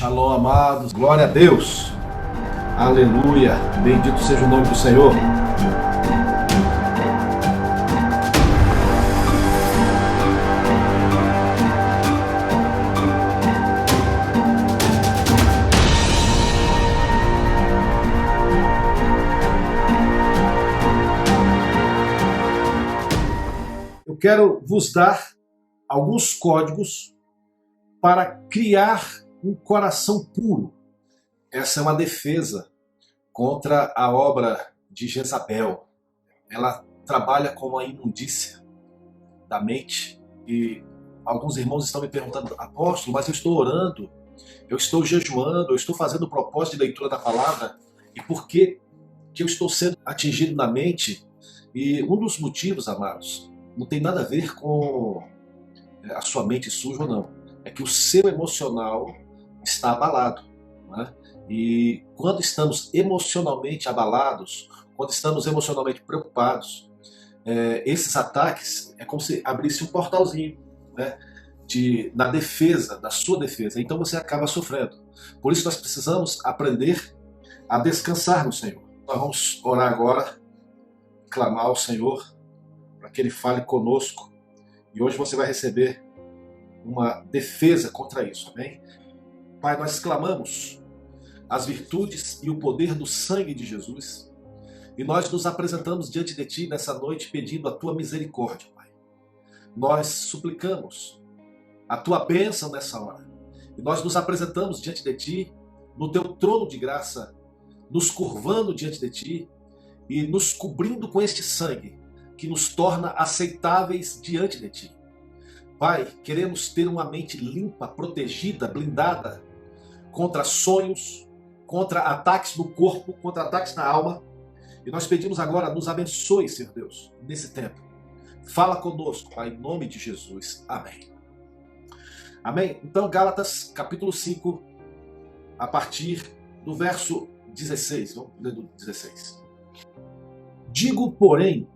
Shalom, amados. Glória a Deus. Aleluia. Bendito seja o nome do Senhor. Eu quero vos dar alguns códigos para criar um coração puro. Essa é uma defesa contra a obra de Jezabel. Ela trabalha com a imundícia da mente. E alguns irmãos estão me perguntando: apóstolo, mas eu estou orando, eu estou jejuando, eu estou fazendo o propósito de leitura da palavra, e por que eu estou sendo atingido na mente? E um dos motivos, amados, não tem nada a ver com a sua mente suja ou não. É que o seu emocional está abalado, né? E quando estamos emocionalmente abalados, quando estamos emocionalmente preocupados, esses ataques é como se abrisse um portalzinho, né, na defesa, da sua defesa. Então você acaba sofrendo. Por isso nós precisamos aprender a descansar no Senhor. Nós vamos orar agora, clamar ao Senhor para que Ele fale conosco. E hoje você vai receber uma defesa contra isso, amém? Pai, nós clamamos as virtudes e o poder do sangue de Jesus, e nós nos apresentamos diante de Ti nessa noite pedindo a Tua misericórdia, Pai. Nós suplicamos a Tua bênção nessa hora, e nós nos apresentamos diante de Ti, no Teu trono de graça, nos curvando diante de Ti e nos cobrindo com este sangue que nos torna aceitáveis diante de Ti. Pai, queremos ter uma mente limpa, protegida, blindada contra sonhos, contra ataques no corpo, contra ataques na alma. E nós pedimos agora, nos abençoe, Senhor Deus, nesse tempo. Fala conosco, Pai, em nome de Jesus. Amém. Amém? Então, Gálatas, capítulo 5, a partir do verso 16. Vamos ler do 16. Digo, porém,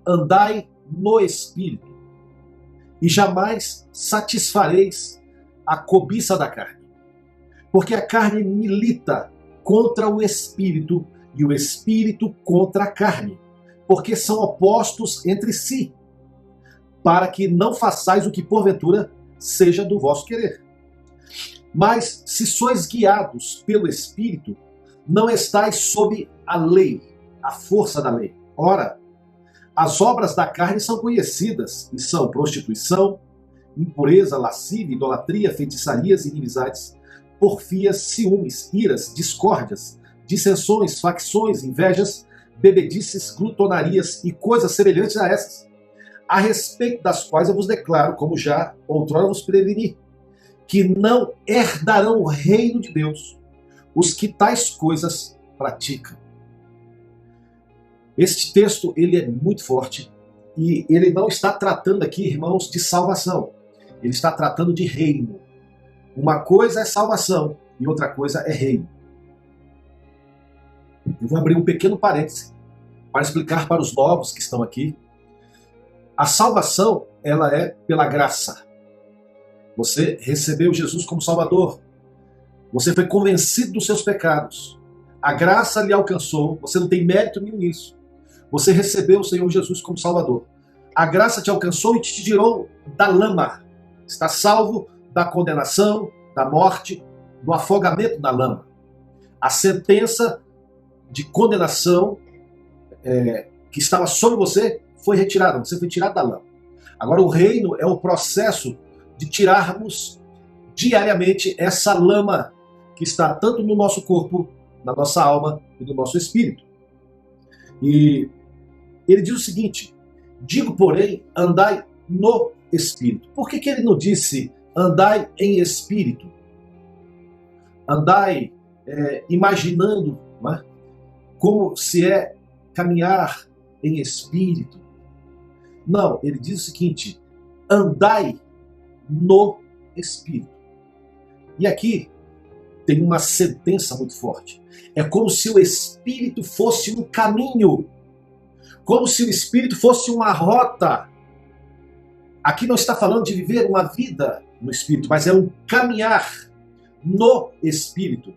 andai no Espírito, e jamais satisfareis a cobiça da carne. Porque a carne milita contra o Espírito, e o Espírito contra a carne, porque são opostos entre si, para que não façais o que porventura seja do vosso querer. Mas se sois guiados pelo Espírito, não estáis sob a lei, a força da lei. Ora, as obras da carne são conhecidas, e são prostituição, impureza, lascívia, idolatria, feitiçarias, inimizades, porfias, ciúmes, iras, discórdias, dissensões, facções, invejas, bebedices, glutonarias e coisas semelhantes a essas, a respeito das quais eu vos declaro, como já outrora vos preveni, que não herdarão o reino de Deus os que tais coisas praticam. Este texto, ele é muito forte, e ele não está tratando aqui, irmãos, de salvação. Ele está tratando de reino. Uma coisa é salvação e outra coisa é reino. Eu vou abrir um pequeno parêntese para explicar para os novos que estão aqui. A salvação, ela é pela graça. Você recebeu Jesus como Salvador. Você foi convencido dos seus pecados. A graça lhe alcançou. Você não tem mérito nenhum nisso. Você recebeu o Senhor Jesus como Salvador. A graça te alcançou e te tirou da lama. Está salvo da condenação, da morte, do afogamento na lama. A sentença de condenação que estava sobre você foi retirada. Você foi tirado da lama. Agora o reino é o processo de tirarmos diariamente essa lama que está tanto no nosso corpo, na nossa alma e no nosso espírito. E ele diz o seguinte: digo, porém, andai no Espírito. Por que ele não disse andai em espírito? Andai imaginando, né, como se é caminhar em espírito. Não, ele diz o seguinte: andai no Espírito. E aqui tem uma sentença muito forte. É como se o Espírito fosse um caminho, como se o Espírito fosse uma rota. Aqui não está falando de viver uma vida no Espírito, mas é um caminhar no Espírito,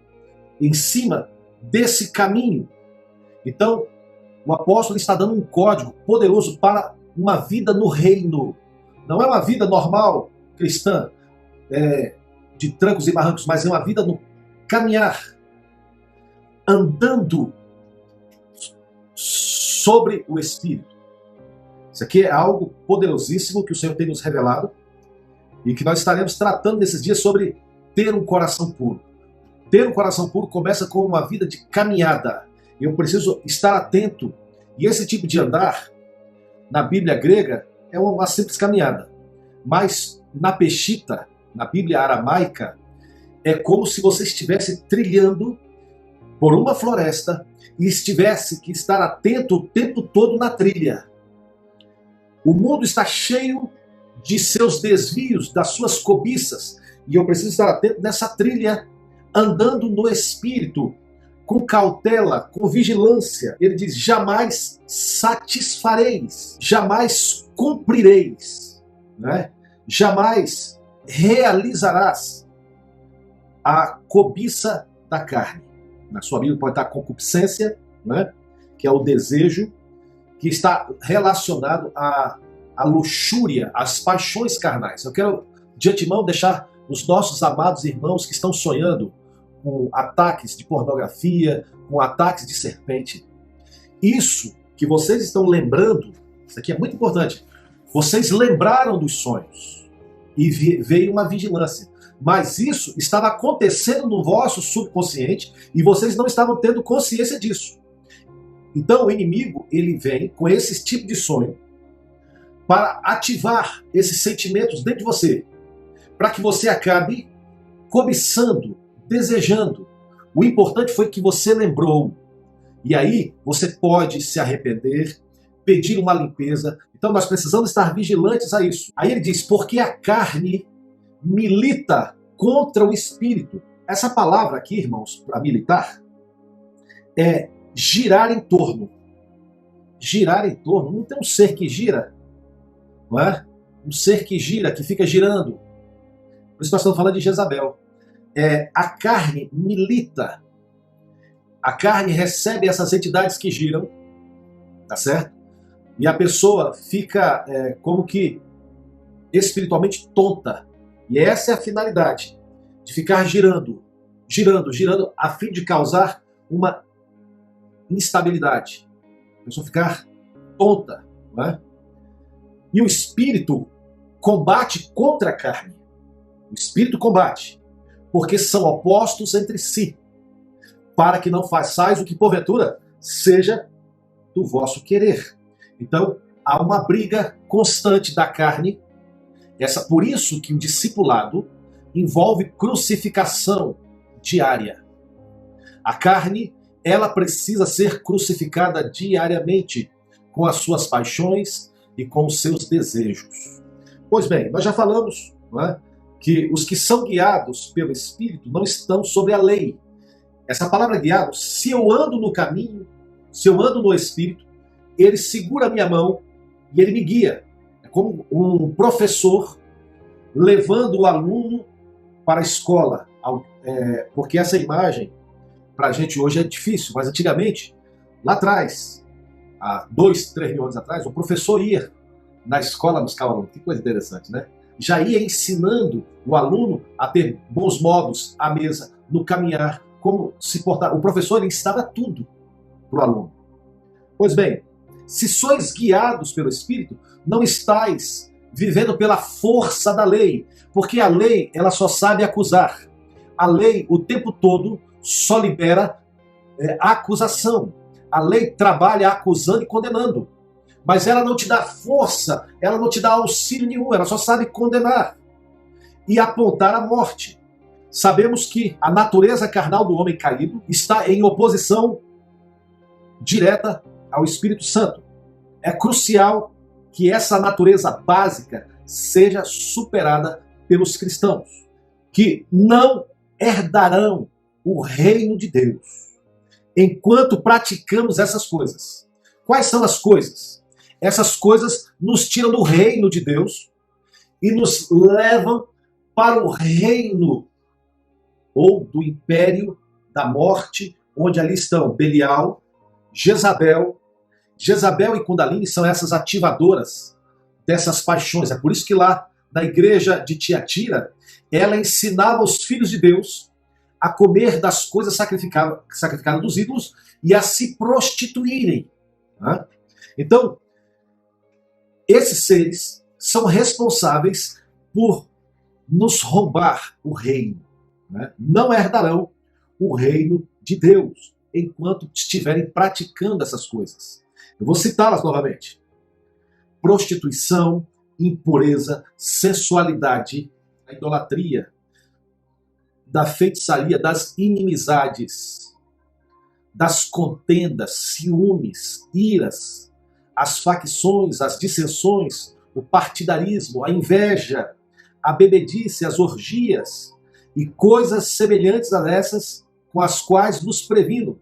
em cima desse caminho. Então, o apóstolo está dando um código poderoso para uma vida no reino. Não é uma vida normal, cristã, de trancos e barrancos, mas é uma vida no caminhar, andando sobre o Espírito. Isso aqui é algo poderosíssimo que o Senhor tem nos revelado e que nós estaremos tratando nesses dias sobre ter um coração puro. Ter um coração puro começa com uma vida de caminhada. Eu preciso estar atento. E esse tipo de andar, na Bíblia grega, é uma simples caminhada. Mas na Peshita, na Bíblia aramaica, é como se você estivesse trilhando por uma floresta e estivesse que estar atento o tempo todo na trilha. O mundo está cheio de seus desvios, das suas cobiças, e eu preciso estar atento nessa trilha, andando no Espírito, com cautela, com vigilância. Ele diz, jamais satisfareis, jamais cumprireis, né? Jamais realizarás a cobiça da carne. Na sua Bíblia pode estar concupiscência, né? Que é o desejo, que está relacionado à luxúria, às paixões carnais. Eu quero, de antemão, deixar os nossos amados irmãos que estão sonhando com ataques de pornografia, com ataques de serpente. Isso que vocês estão lembrando, isso aqui é muito importante, vocês lembraram dos sonhos e veio uma vigilância. Mas isso estava acontecendo no vosso subconsciente e vocês não estavam tendo consciência disso. Então o inimigo, ele vem com esse tipo de sonho para ativar esses sentimentos dentro de você, para que você acabe cobiçando, desejando. O importante foi que você lembrou. E aí você pode se arrepender, pedir uma limpeza. Então nós precisamos estar vigilantes a isso. Aí ele diz, porque a carne milita contra o espírito. Essa palavra aqui, irmãos, para militar, é girar em torno. Girar em torno. Não tem um ser que gira, não é? Um ser que gira, que fica girando. Por isso nós estamos falando de Jezabel. A carne milita. A carne recebe essas entidades que giram, tá certo? E a pessoa fica como que espiritualmente tonta. E essa é a finalidade, de ficar girando, girando, girando, a fim de causar uma instabilidade. A pessoa ficar tonta, não é? E o espírito combate contra a carne. O espírito combate, porque são opostos entre si, para que não façais o que porventura seja do vosso querer. Então, há uma briga constante da carne. Por isso que o discipulado envolve crucificação diária. A carne, ela precisa ser crucificada diariamente com as suas paixões e com os seus desejos. Pois bem, nós já falamos, não é, que os que são guiados pelo Espírito não estão sob a lei. Essa palavra guiado, se eu ando no caminho, se eu ando no Espírito, ele segura a minha mão e ele me guia. É como um professor levando o aluno para a escola. Porque essa imagem, para a gente hoje é difícil, mas antigamente, lá atrás, há 2, 3 mil anos atrás, o professor ia na escola buscar o aluno. Que coisa interessante, né? Já ia ensinando o aluno a ter bons modos à mesa, no caminhar, como se portar. O professor ensinava tudo para o aluno. Pois bem, se sois guiados pelo Espírito, não estáis vivendo pela força da lei, porque a lei, ela só sabe acusar. A lei, o tempo todo, só libera acusação. A lei trabalha acusando e condenando. Mas ela não te dá força, ela não te dá auxílio nenhum, ela só sabe condenar e apontar a morte. Sabemos que a natureza carnal do homem caído está em oposição direta ao Espírito Santo. É crucial que essa natureza básica seja superada pelos cristãos, que não herdarão o reino de Deus enquanto praticamos essas coisas. Quais são as coisas? Essas coisas nos tiram do reino de Deus e nos levam para o reino ou do império da morte, onde ali estão Belial, Jezabel. Jezabel e Kundalini são essas ativadoras dessas paixões. É por isso que lá na igreja de Tiatira, ela ensinava os filhos de Deus a comer das coisas sacrificadas dos ídolos e a se prostituírem. Né? Então, esses seres são responsáveis por nos roubar o reino. Né? Não herdarão o reino de Deus enquanto estiverem praticando essas coisas. Eu vou citá-las novamente. Prostituição, impureza, sensualidade, a idolatria, da feitiçaria, das inimizades, das contendas, ciúmes, iras, as facções, as dissensões, o partidarismo, a inveja, a bebedice, as orgias e coisas semelhantes a essas com as quais vos previno,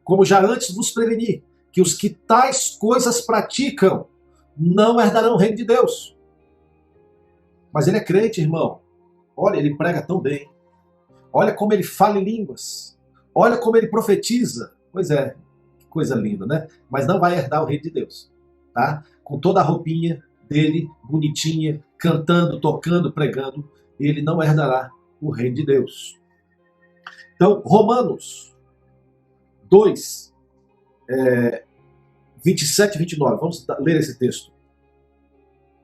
como já antes vos preveni, que os que tais coisas praticam não herdarão o reino de Deus. Mas ele é crente, irmão. Olha, ele prega tão bem. Olha como ele fala em línguas. Olha como ele profetiza. Pois é, que coisa linda, né? Mas não vai herdar o reino de Deus. Tá? Com toda a roupinha dele, bonitinha, cantando, tocando, pregando, ele não herdará o reino de Deus. Então, Romanos 2, 27 e 29. Vamos ler esse texto.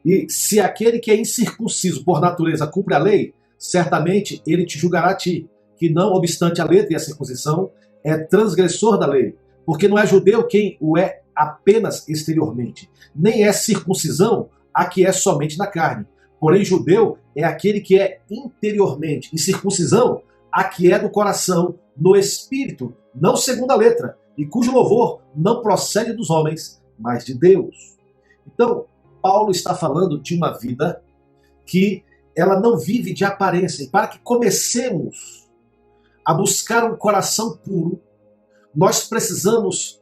E se aquele que é incircunciso por natureza cumpre a lei, certamente ele te julgará a ti, que não obstante a letra e a circuncisão, é transgressor da lei. Porque não é judeu quem o é apenas exteriormente, nem é circuncisão a que é somente na carne. Porém, judeu é aquele que é interiormente, e circuncisão a que é do coração, no espírito, não segundo a letra, e cujo louvor não procede dos homens, mas de Deus. Então, Paulo está falando de uma vida que ela não vive de aparência. E para que comecemos a buscar um coração puro, nós precisamos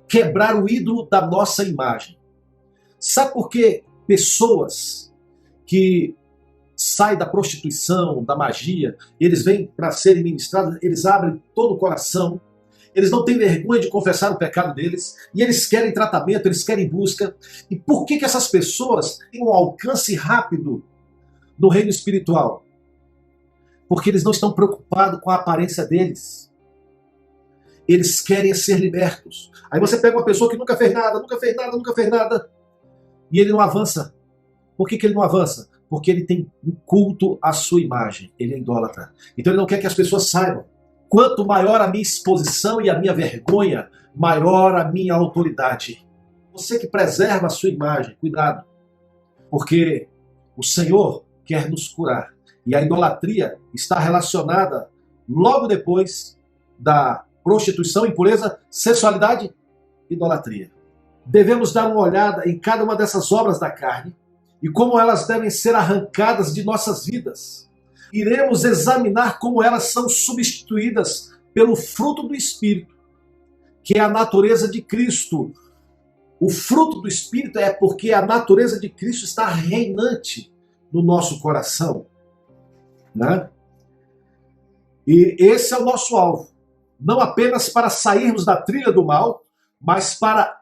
quebrar o ídolo da nossa imagem. Sabe por que pessoas que saem da prostituição, da magia, eles vêm para serem ministrados, eles abrem todo o coração, eles não têm vergonha de confessar o pecado deles, e eles querem tratamento, eles querem busca. E por que essas pessoas têm um alcance rápido no reino espiritual? Porque eles não estão preocupados com a aparência deles. Eles querem ser libertos. Aí você pega uma pessoa que nunca fez nada, nunca fez nada, nunca fez nada, e ele não avança. Por que ele não avança? Porque ele tem um culto à sua imagem. Ele é idólatra. Então ele não quer que as pessoas saibam. Quanto maior a minha exposição e a minha vergonha, maior a minha autoridade. Você que preserva a sua imagem, cuidado. Porque o Senhor quer nos curar. E a idolatria está relacionada logo depois da prostituição, impureza, sensualidade, idolatria. Devemos dar uma olhada em cada uma dessas obras da carne e como elas devem ser arrancadas de nossas vidas. Iremos examinar como elas são substituídas pelo fruto do Espírito, que é a natureza de Cristo. O fruto do Espírito é porque a natureza de Cristo está reinante no nosso coração. Né? E esse é o nosso alvo. Não apenas para sairmos da trilha do mal, mas para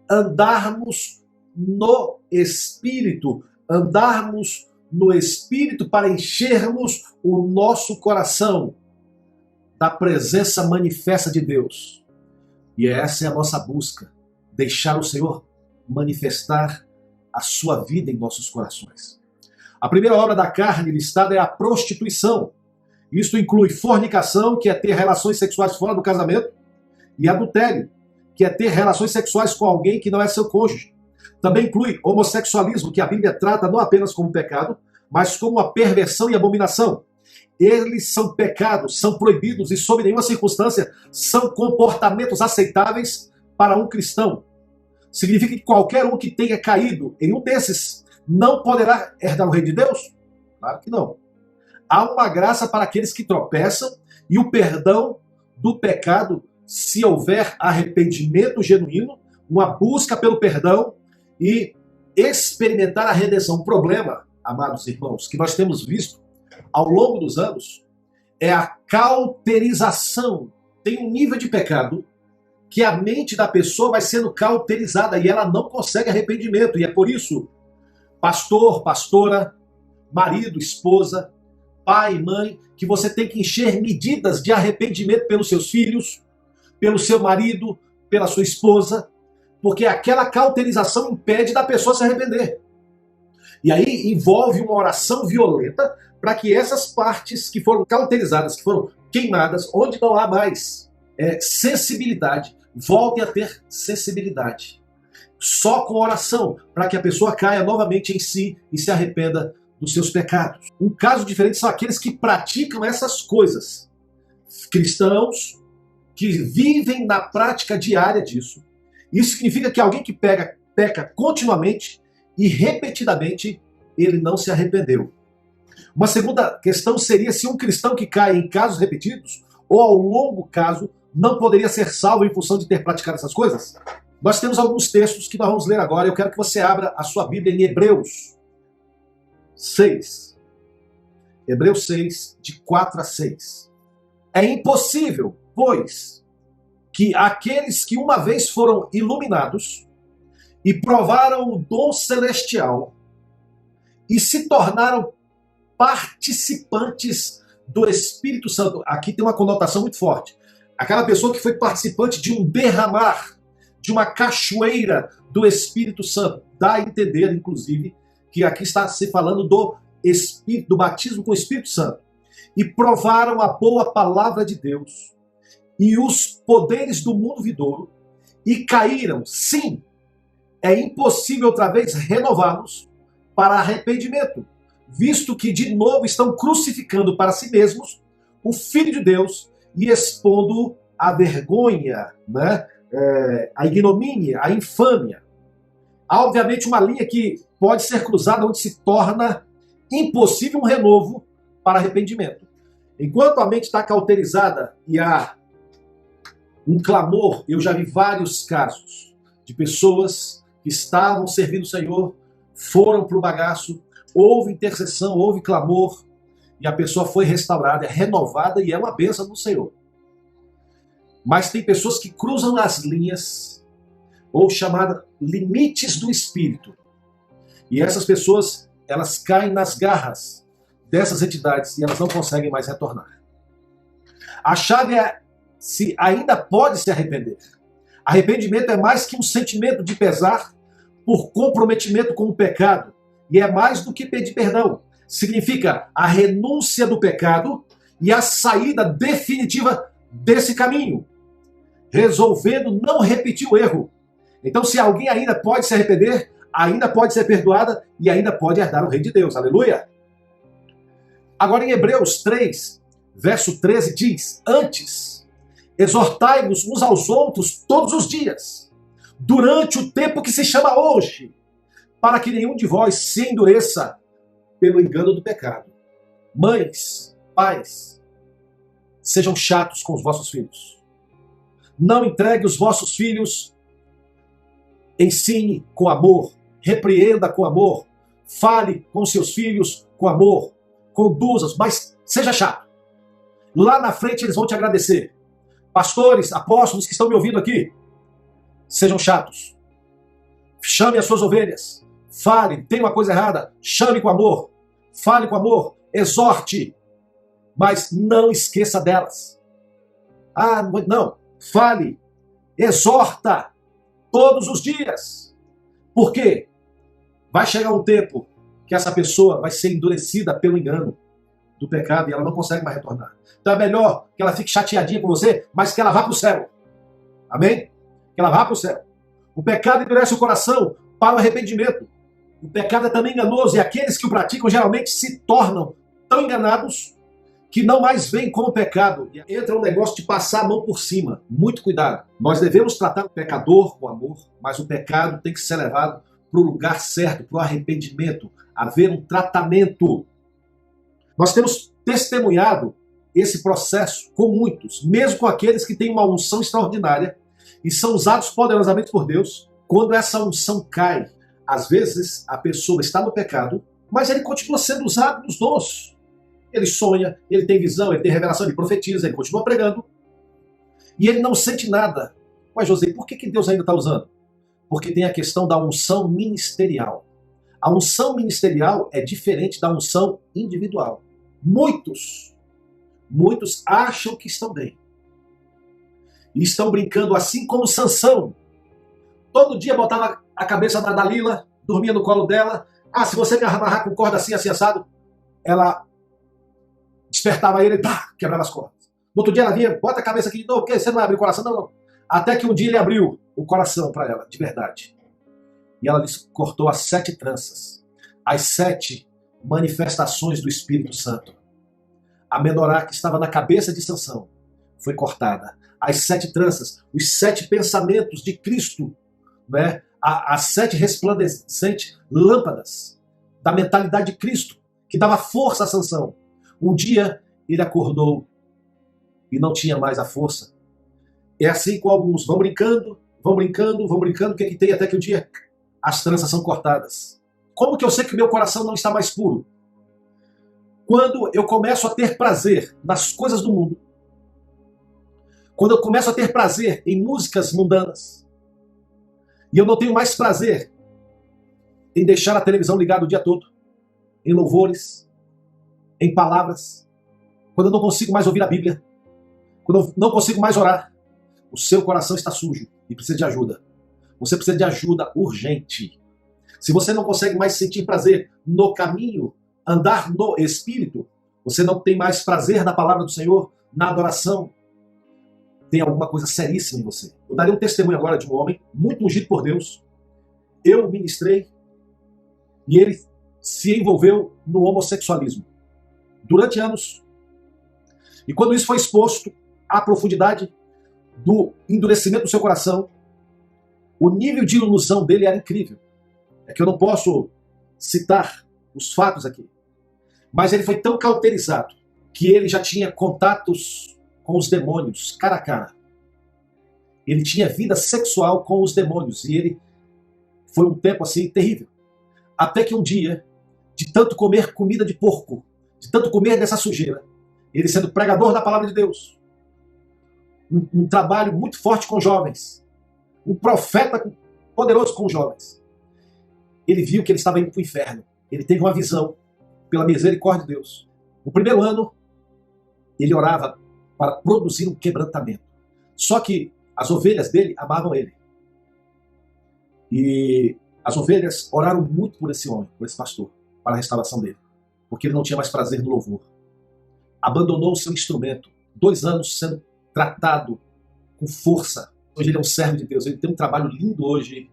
andarmos no Espírito. Andarmos no Espírito para enchermos o nosso coração da presença manifesta de Deus. E essa é a nossa busca, deixar o Senhor manifestar a sua vida em nossos corações. A primeira obra da carne listada é a prostituição. Isto inclui fornicação, que é ter relações sexuais fora do casamento, e adultério, que é ter relações sexuais com alguém que não é seu cônjuge. Também inclui homossexualismo, que a Bíblia trata não apenas como pecado, mas como uma perversão e abominação. Eles são pecados, são proibidos e, sob nenhuma circunstância, são comportamentos aceitáveis para um cristão. Significa que qualquer um que tenha caído em um desses não poderá herdar o reino de Deus? Claro que não. Há uma graça para aqueles que tropeçam e o perdão do pecado, se houver arrependimento genuíno, uma busca pelo perdão e experimentar a redenção. O problema, amados irmãos, que nós temos visto ao longo dos anos é a cauterização. Tem um nível de pecado que a mente da pessoa vai sendo cauterizada e ela não consegue arrependimento. E é por isso, pastor, pastora, marido, esposa, pai, mãe, que você tem que encher medidas de arrependimento pelos seus filhos, pelo seu marido, pela sua esposa, porque aquela cauterização impede da pessoa se arrepender. E aí envolve uma oração violenta para que essas partes que foram cauterizadas, que foram queimadas, onde não há mais sensibilidade, voltem a ter sensibilidade. Só com oração, para que a pessoa caia novamente em si e se arrependa dos seus pecados. Um caso diferente são aqueles que praticam essas coisas. Cristãos que vivem na prática diária disso. Isso significa que alguém que peca continuamente e repetidamente, ele não se arrependeu. Uma segunda questão seria se um cristão que cai em casos repetidos ou ao longo caso não poderia ser salvo em função de ter praticado essas coisas. Nós temos alguns textos que nós vamos ler agora. Eu quero que você abra a sua Bíblia em Hebreus 6. Hebreus 6, de 4 a 6. É impossível, pois, que aqueles que uma vez foram iluminados e provaram o dom celestial e se tornaram participantes do Espírito Santo. Aqui tem uma conotação muito forte. Aquela pessoa que foi participante de um derramar, de uma cachoeira do Espírito Santo. Dá a entender, inclusive, que aqui está se falando do Espírito, do batismo com o Espírito Santo. E provaram a boa palavra de Deus e os poderes do mundo vindouro e caíram. Sim, é impossível outra vez renová-los para arrependimento, visto que de novo estão crucificando para si mesmos o Filho de Deus e expondo a vergonha, né? A ignomínia, a infâmia. Há, obviamente, uma linha que pode ser cruzada onde se torna impossível um renovo para arrependimento. Enquanto a mente está cauterizada e há um clamor, eu já vi vários casos de pessoas que estavam servindo o Senhor, foram para o bagaço, houve intercessão, houve clamor, e a pessoa foi restaurada, é renovada e é uma bênção do Senhor. Mas tem pessoas que cruzam as linhas, ou chamadas limites do Espírito. E essas pessoas, elas caem nas garras dessas entidades e elas não conseguem mais retornar. A chave é se ainda pode se arrepender. Arrependimento é mais que um sentimento de pesar por comprometimento com o pecado. E é mais do que pedir perdão. Significa a renúncia do pecado e a saída definitiva desse caminho, resolvendo não repetir o erro. Então, se alguém ainda pode se arrepender, ainda pode ser perdoada e ainda pode herdar o reino de Deus. Aleluia! Agora, em Hebreus 3, verso 13, diz: antes, exortai-vos uns aos outros todos os dias, durante o tempo que se chama hoje, para que nenhum de vós se endureça pelo engano do pecado. Mães, pais, sejam chatos com os vossos filhos. Não entregue os vossos filhos. Ensine com amor, repreenda com amor, fale com seus filhos com amor, conduza-os, mas seja chato. Lá na frente eles vão te agradecer. Pastores, apóstolos que estão me ouvindo aqui, sejam chatos. Chame as suas ovelhas. Fale, tem uma coisa errada, chame com amor. Fale com amor, exorte, mas não esqueça delas. Ah, não, fale, exorta todos os dias. Por quê? Vai chegar um tempo que essa pessoa vai ser endurecida pelo engano do pecado e ela não consegue mais retornar. Então é melhor que ela fique chateadinha com você, mas que ela vá para o céu. Amém? Que ela vá para o céu. O pecado endurece o coração para o arrependimento. O pecado é também enganoso e aqueles que o praticam geralmente se tornam tão enganados que não mais veem como pecado. Entra um negócio de passar a mão por cima. Muito cuidado. Nós devemos tratar o pecador com amor, mas o pecado tem que ser levado para o lugar certo, para o arrependimento, haver um tratamento. Nós temos testemunhado esse processo com muitos, mesmo com aqueles que têm uma unção extraordinária e são usados poderosamente por Deus. Quando essa unção cai, às vezes a pessoa está no pecado, mas ele continua sendo usado nos dons. Ele sonha, ele tem visão, ele tem revelação, ele profetiza, ele continua pregando. E ele não sente nada. Mas, José, por que Deus ainda está usando? Porque tem a questão da unção ministerial. A unção ministerial é diferente da unção individual. Muitos acham que estão bem. E estão brincando assim como Sansão. Todo dia botava a cabeça na Dalila, dormia no colo dela. Ah, se você me amarrar com corda assim, assim, assado, ela despertava ele e pá, quebrava as cordas. No outro dia ela vinha, bota a cabeça aqui de novo, porque você não vai abrir o coração? Não, não. Até que um dia ele abriu o coração para ela, de verdade. E ela lhes cortou as 7 tranças, as 7 manifestações do Espírito Santo. A menorá que estava na cabeça de Sansão foi cortada. As 7 tranças, os 7 pensamentos de Cristo, né? As 7 resplandecentes lâmpadas da mentalidade de Cristo, que dava força a Sansão. Um dia ele acordou e não tinha mais a força. É assim com alguns, vão brincando, o que tem até que um dia as tranças são cortadas. Como que eu sei que o meu coração não está mais puro? Quando eu começo a ter prazer nas coisas do mundo, quando eu começo a ter prazer em músicas mundanas, e eu não tenho mais prazer em deixar a televisão ligada o dia todo, em louvores, em palavras, quando eu não consigo mais ouvir a Bíblia, quando eu não consigo mais orar, o seu coração está sujo e precisa de ajuda. Você precisa de ajuda urgente. Se você não consegue mais sentir prazer no caminho, andar no Espírito, você não tem mais prazer na palavra do Senhor, na adoração, tem alguma coisa seríssima em você. Eu darei um testemunho agora de um homem muito ungido por Deus. Eu ministrei e ele se envolveu no homossexualismo durante anos. E quando isso foi exposto à profundidade do endurecimento do seu coração, o nível de ilusão dele era incrível. É que eu não posso citar os fatos aqui. Mas ele foi tão cauterizado que ele já tinha contatos com os demônios, cara a cara. Ele tinha vida sexual com os demônios. E ele foi um tempo assim terrível. Até que um dia, de tanto comer comida de porco, de tanto comer dessa sujeira, ele sendo pregador da palavra de Deus, um trabalho muito forte com jovens, um profeta poderoso com jovens, ele viu que ele estava indo para o inferno. Ele teve uma visão, pela misericórdia de Deus. No primeiro ano, ele orava para produzir um quebrantamento. Só que as ovelhas dele amavam ele. E as ovelhas oraram muito por esse homem, por esse pastor, para a restauração dele. Porque ele não tinha mais prazer no louvor. Abandonou o seu instrumento. 2 anos sendo tratado com força. Hoje ele é um servo de Deus. Ele tem um trabalho lindo hoje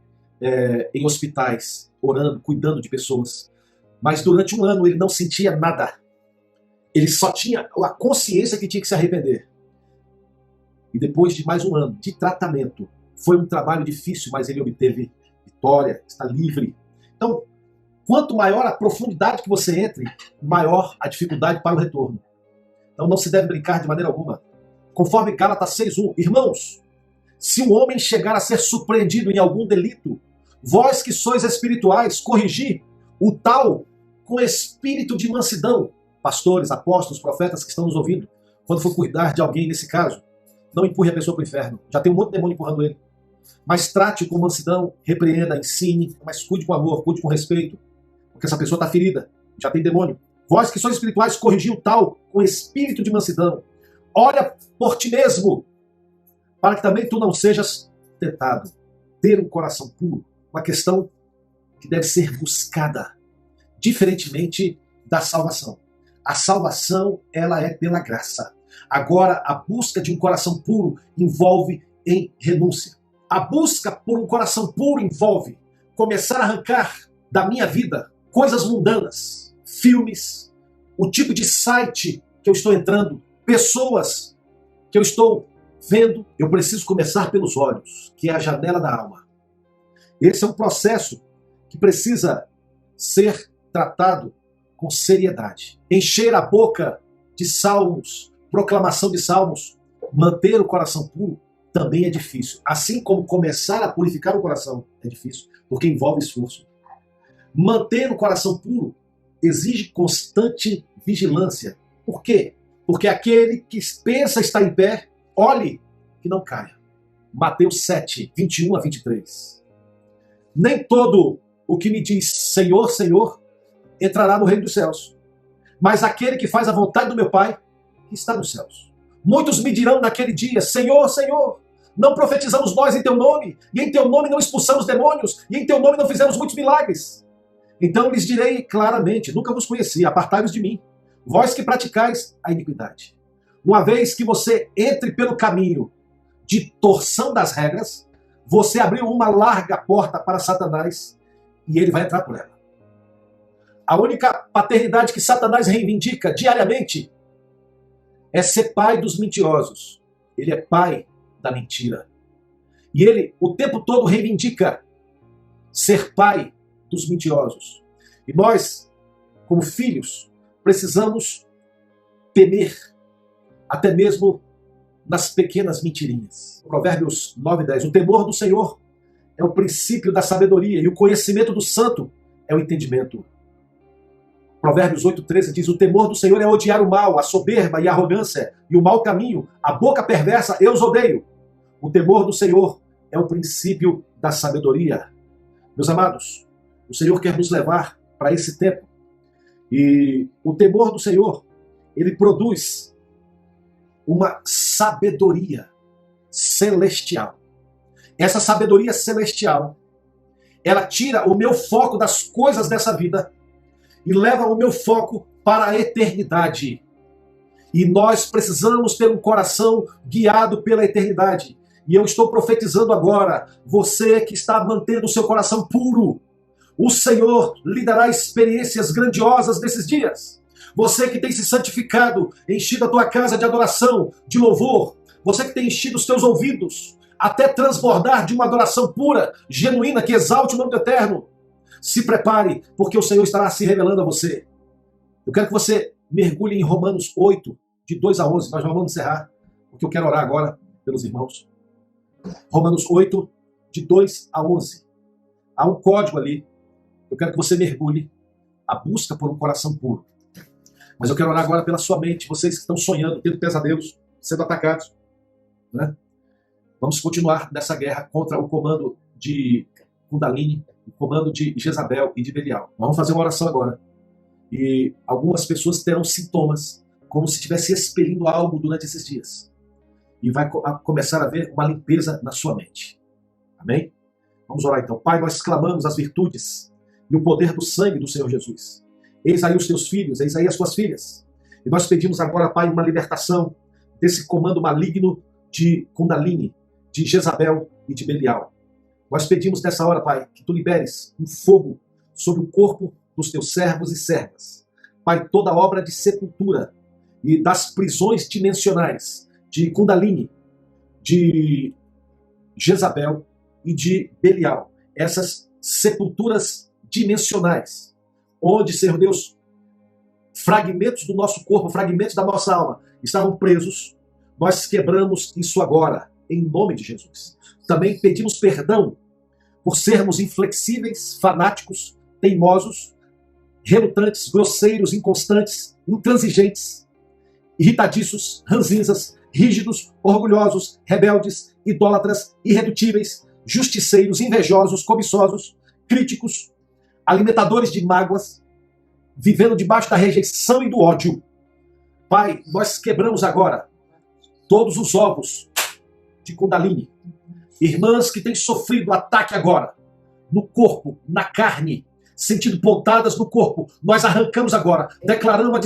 em hospitais, orando, cuidando de pessoas. Mas durante 1 ano ele não sentia nada. Ele só tinha a consciência que tinha que se arrepender. E depois de mais 1 ano de tratamento, foi um trabalho difícil, mas ele obteve vitória, está livre. Então, quanto maior a profundidade que você entre, maior a dificuldade para o retorno. Então não se deve brincar de maneira alguma. Conforme Gálatas 6:1, irmãos, se um homem chegar a ser surpreendido em algum delito, vós que sois espirituais, corrigi o tal com espírito de mansidão. Pastores, apóstolos, profetas que estão nos ouvindo, quando for cuidar de alguém nesse caso, não empurre a pessoa para o inferno. Já tem um monte de demônio empurrando ele. Mas trate-o com mansidão, repreenda, ensine, mas cuide com amor, cuide com respeito, porque essa pessoa está ferida, já tem demônio. Vós que sois espirituais, corrigi o tal com espírito de mansidão. Olha por ti mesmo, para que também tu não sejas tentado. Ter um coração puro, uma questão que deve ser buscada, diferentemente da salvação. A salvação, ela é pela graça. Agora, a busca de um coração puro envolve em renúncia. A busca por um coração puro envolve começar a arrancar da minha vida coisas mundanas, filmes, o tipo de site que eu estou entrando, pessoas que eu estou vendo. Eu preciso começar pelos olhos, que é a janela da alma. Esse é um processo que precisa ser tratado com seriedade. Encher a boca de salmos, proclamação de salmos, manter o coração puro também é difícil. Assim como começar a purificar o coração é difícil, porque envolve esforço. Manter o coração puro exige constante vigilância. Por quê? Porque aquele que pensa estar em pé, olhe que não caia. Mateus 7, 21 a 23. Nem todo o que me diz Senhor, Senhor, entrará no reino dos céus, mas aquele que faz a vontade do meu Pai, que está nos céus. Muitos me dirão naquele dia, Senhor, Senhor, não profetizamos nós em teu nome, e em teu nome não expulsamos demônios, e em teu nome não fizemos muitos milagres. Então lhes direi claramente, nunca vos conheci, apartai-vos de mim, vós que praticais a iniquidade. Uma vez que você entre pelo caminho de torção das regras, você abriu uma larga porta para Satanás, e ele vai entrar por ela. A única paternidade que Satanás reivindica diariamente é ser pai dos mentirosos. Ele é pai da mentira. E ele, o tempo todo, reivindica ser pai dos mentirosos. E nós, como filhos, precisamos temer, até mesmo nas pequenas mentirinhas. Provérbios 9, 10. O temor do Senhor é o princípio da sabedoria, e o conhecimento do santo é o entendimento. Provérbios 8, 13 diz, o temor do Senhor é odiar o mal, a soberba e a arrogância, e o mau caminho, a boca perversa, eu os odeio. O temor do Senhor é o princípio da sabedoria. Meus amados, o Senhor quer nos levar para esse tempo. E o temor do Senhor, ele produz uma sabedoria celestial. Essa sabedoria celestial, ela tira o meu foco das coisas dessa vida e leva o meu foco para a eternidade. E nós precisamos ter um coração guiado pela eternidade. E eu estou profetizando agora, você que está mantendo o seu coração puro, o Senhor lhe dará experiências grandiosas nesses dias. Você que tem se santificado, enchido a tua casa de adoração, de louvor, você que tem enchido os teus ouvidos, até transbordar de uma adoração pura, genuína, que exalte o nome do Eterno. Se prepare, porque o Senhor estará se revelando a você. Eu quero que você mergulhe em Romanos 8, de 2 a 11. Nós vamos encerrar, porque eu quero orar agora pelos irmãos. Romanos 8, de 2 a 11. Há um código ali. Eu quero que você mergulhe a busca por um coração puro. Mas eu quero orar agora pela sua mente, vocês que estão sonhando, tendo pesadelos, sendo atacados, né? Vamos continuar nessa guerra contra o comando de Kundalini, o comando de Jezabel e de Belial. Nós vamos fazer uma oração agora. E algumas pessoas terão sintomas, como se estivesse expelindo algo durante esses dias. E vai começar a haver uma limpeza na sua mente. Amém? Vamos orar então. Pai, nós clamamos as virtudes e o poder do sangue do Senhor Jesus. Eis aí os teus filhos, eis aí as tuas filhas. E nós pedimos agora, Pai, uma libertação desse comando maligno de Kundalini, de Jezabel e de Belial. Nós pedimos nessa hora, Pai, que tu liberes um fogo sobre o corpo dos teus servos e servas. Pai, toda obra de sepultura e das prisões dimensionais de Kundalini, de Jezabel e de Belial. Essas sepulturas dimensionais, onde, Senhor Deus, fragmentos do nosso corpo, fragmentos da nossa alma estavam presos, nós quebramos isso agora, em nome de Jesus. Também pedimos perdão por sermos inflexíveis, fanáticos, teimosos, relutantes, grosseiros, inconstantes, intransigentes, irritadiços, ranzinzas, rígidos, orgulhosos, rebeldes, idólatras, irredutíveis, justiceiros, invejosos, cobiçosos, críticos, alimentadores de mágoas, vivendo debaixo da rejeição e do ódio. Pai, nós quebramos agora todos os ovos de Kundalini. Irmãs que têm sofrido ataque agora, no corpo, na carne, sentindo pontadas no corpo, nós arrancamos agora, declaramos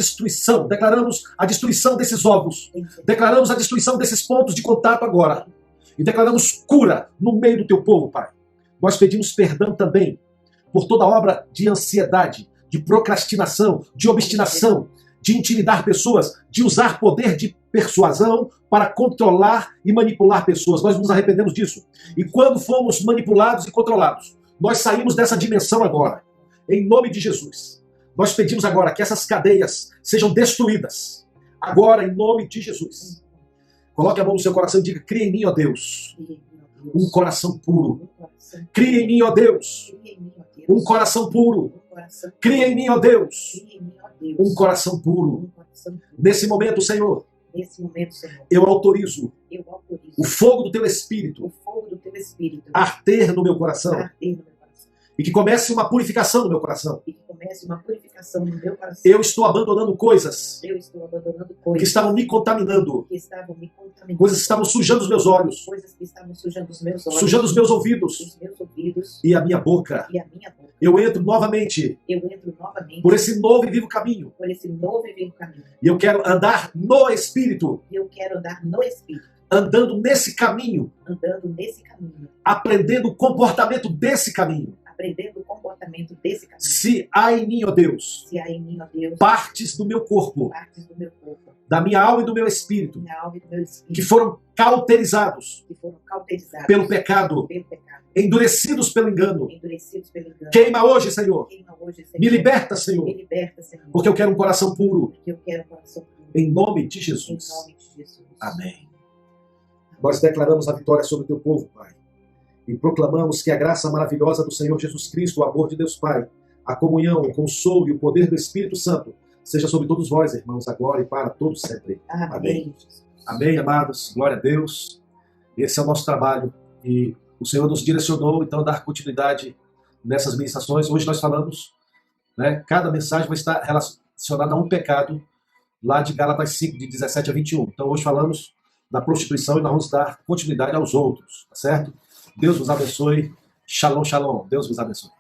a destruição desses ovos, declaramos a destruição desses pontos de contato agora, e declaramos cura no meio do teu povo, Pai. Nós pedimos perdão também por toda obra de ansiedade, de procrastinação, de obstinação, de intimidar pessoas, de usar poder de persuasão para controlar e manipular pessoas. Nós nos arrependemos disso. E quando fomos manipulados e controlados, nós saímos dessa dimensão agora. Em nome de Jesus. Nós pedimos agora que essas cadeias sejam destruídas. Agora, em nome de Jesus. Coloque a mão no seu coração e diga, cria em mim, ó Deus, um coração puro. Cria em mim, ó Deus, um coração puro. Cria em mim, ó Deus, um coração puro. Santo. Nesse momento, Senhor, Nesse momento, Senhor, eu autorizo eu autorizo o fogo do teu Espírito o fogo do teu Espírito arder no meu coração a arder no meu coração. e que comece uma purificação no meu coração. E que comece uma purificação no meu coração. Eu estou abandonando coisas Eu estou abandonando que coisas estavam me contaminando, que estavam me contaminando. coisas que estavam sujando os meus olhos, Coisas que estavam sujando os meus olhos. sujando os meus ouvidos Os meus ouvidos e a minha boca. e a minha boca. Eu entro novamente Eu entro novamente por esse novo e vivo caminho. por esse novo e vivo caminho. E eu quero andar no Espírito, E eu quero andar no Espírito, andando nesse caminho, andando nesse caminho, aprendendo o comportamento desse caminho. aprendendo o comportamento desse caminho. Se há em mim, ó Deus, Se há em mim, ó Deus, partes do meu corpo, partes do meu corpo, da minha alma e do meu espírito, minha alma e do meu que espírito, foram cauterizados que foram cauterizados pelo pecado, pelo pecado, endurecidos pelo engano. endurecidos pelo engano. Queima hoje, Senhor. Queima hoje, Senhor. Me liberta, Senhor, Me liberta, Senhor. porque eu quero um coração puro. Porque eu quero um coração puro. Em nome de Em Jesus. nome de Jesus. Amém. Nós declaramos a vitória sobre o teu povo, Pai. E proclamamos que a graça maravilhosa do Senhor Jesus Cristo, o amor de Deus Pai, a comunhão, o consolo e o poder do Espírito Santo seja sobre todos vós, irmãos, agora e para todos sempre. Amém. Jesus. Amém, amados. Glória a Deus. Esse é o nosso trabalho e o Senhor nos direcionou, então, a dar continuidade nessas ministrações. Hoje nós falamos, né, cada mensagem vai estar relacionada a um pecado, lá de Gálatas 5, de 17 a 21. Então, hoje falamos da prostituição e nós vamos dar continuidade aos outros, tá certo? Deus vos abençoe. Shalom, shalom. Deus vos abençoe.